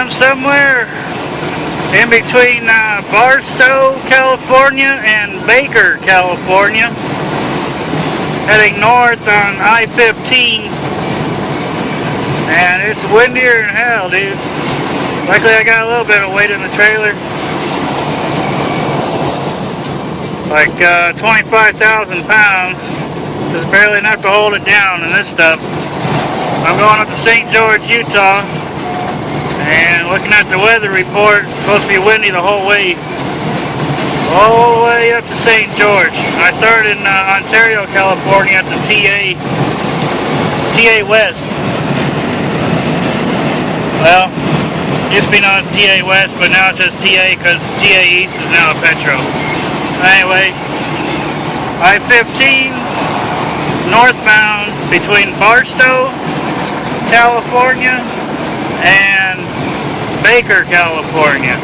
I'm somewhere in between Barstow, California and Baker, California, heading north on I-15, and it's windier than hell, dude. Luckily I got a little bit of weight in the trailer, like 25,000 pounds, just barely enough to hold it down in this stuff. I'm going up to St. George, Utah, and looking at the weather report, it's supposed to be windy the whole way up to St. George. I started in Ontario, California at the TA West. Well, used to be known as TA West, but now it's just TA because TA East is now a Petro. Anyway, I-15 northbound between Barstow, California and Baker, California.